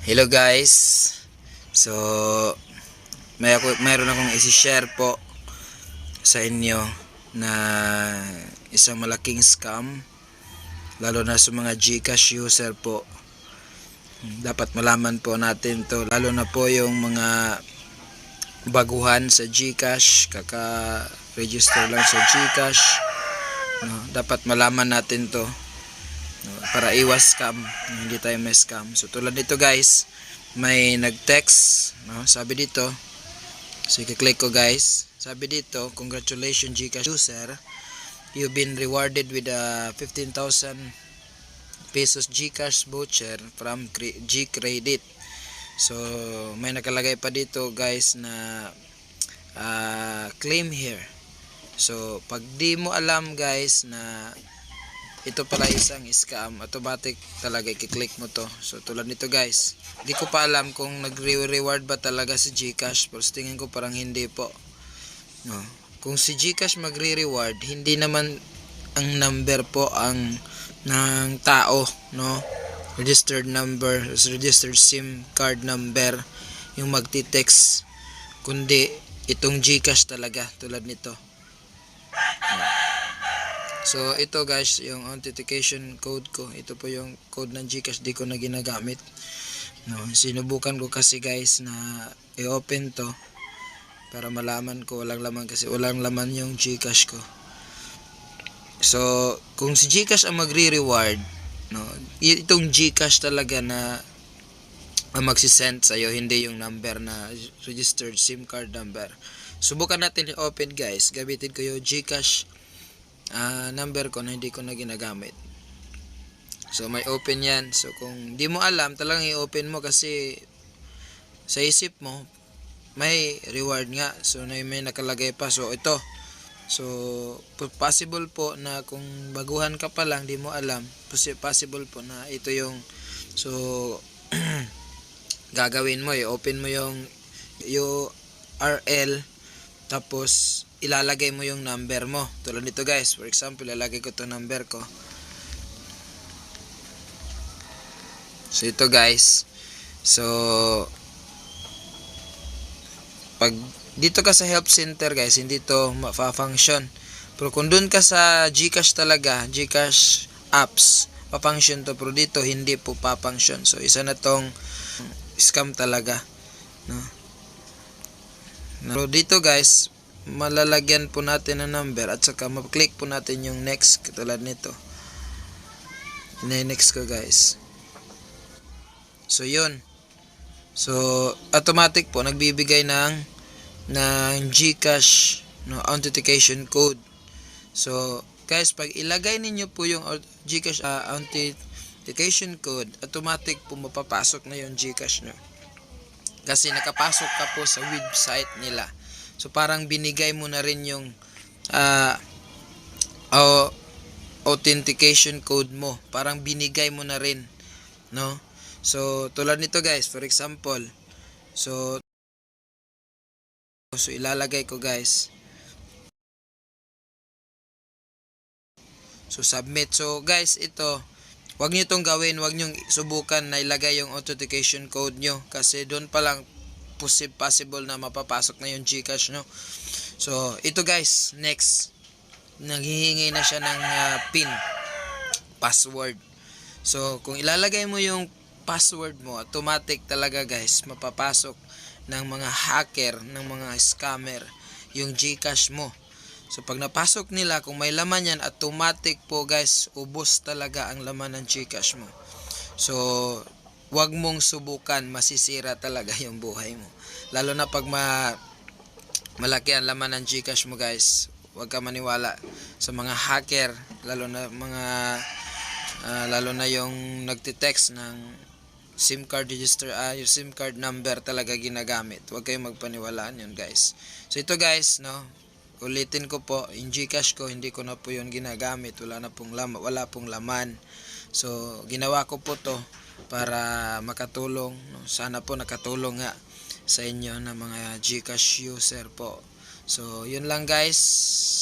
Hello guys. So mayroon akong i-share po sa inyo na isang malaking scam, lalo na sa mga GCash user po. Dapat malaman po natin to, lalo na po yung mga baguhan sa GCash, kaka-register lang sa GCash, no? Dapat malaman natin to, no? Para iwas scam, hindi tayo may scam. So tulad nito guys, may nag-text, no? Sabi dito, so i-click ko guys, sabi dito, congratulations GCash user, you've been rewarded with a 15,000 pesos GCash voucher from G-Credit. So may nakalagay pa dito guys na claim here. So pag di mo alam guys na ito pala isang scam, automatic talaga i-click mo to. So tulad nito guys, di ko pa alam kung nagre-reward ba talaga si GCash, pero tingin ko parang hindi po, no? Kung si GCash magre-reward, hindi naman ang number po ang ng tao, no? Registered number, registered SIM card number yung magti-text, kundi itong GCash talaga, tulad nito. So ito guys, yung authentication code ko, ito po yung code ng GCash, di ko na ginagamit, no? Sinubukan ko kasi guys na i-open to para malaman ko walang laman, kasi walang laman yung GCash ko. So kung si GCash ang magre-reward, no, itong GCash talaga na magsisend sa'yo, hindi yung number na registered SIM card number. Subukan natin i-open guys, gamitin ko yung GCash number ko na hindi ko na ginagamit. So may open yan. So kung di mo alam, talagang i-open mo, kasi sa isip mo may reward nga, so may nakalagay pa. So ito, so possible po na kung baguhan ka pa lang, di mo alam, possible po na ito yung, so gagawin mo, i-open mo yung URL, tapos ilalagay mo yung number mo. Tulad nito guys, for example, ilalagay ko to number ko. So ito guys, so pag dito ka sa help center guys, hindi to ma-function. Pero kung dun ka sa GCash talaga, GCash apps, pa-function to. Pero dito hindi po pa-function. So isa na tong scam talaga, no? So dito guys, malalagyan po natin ng number at saka ma-click po natin yung next, katulad nito. Next ko guys. So yun. So automatic po nagbibigay ng GCash, no, authentication code. So guys, pag ilagay ninyo po yung GCash authentication code, automatic po mapapasok na yung GCash nyo, kasi nakapasok ka po sa website nila. So parang binigay mo na rin yung authentication code mo, parang binigay mo na rin, no? So tulad nito guys, for example, so ilalagay ko guys, so submit. So guys, ito, wag niyo itong gawin, wag niyo subukan na ilagay yung authentication code nyo, kasi doon pa lang possible na mapapasok na yung GCash nyo. So ito guys, next, naghihingi na siya ng PIN, password. So kung ilalagay mo yung password mo, automatic talaga guys, mapapasok ng mga hacker, ng mga scammer yung GCash mo. So pag napasok nila, kung may laman yan, automatic po guys, ubos talaga ang laman ng GCash mo. So wag mong subukan, masisira talaga yung buhay mo, lalo na pag malaki ang laman ng GCash mo guys. Wag ka maniwala sa mga hacker, lalo na yung nagte-text ng SIM card register, yung SIM card number talaga ginagamit. Huwag kayong magpaniwalaan yun guys. So ito guys, no, ulitin ko po, yung GCash ko, hindi ko na po yun ginagamit. Wala pong laman. So ginawa ko po to para makatulong, no? Sana po nakatulong nga sa inyo na mga GCash user po. So yun lang guys.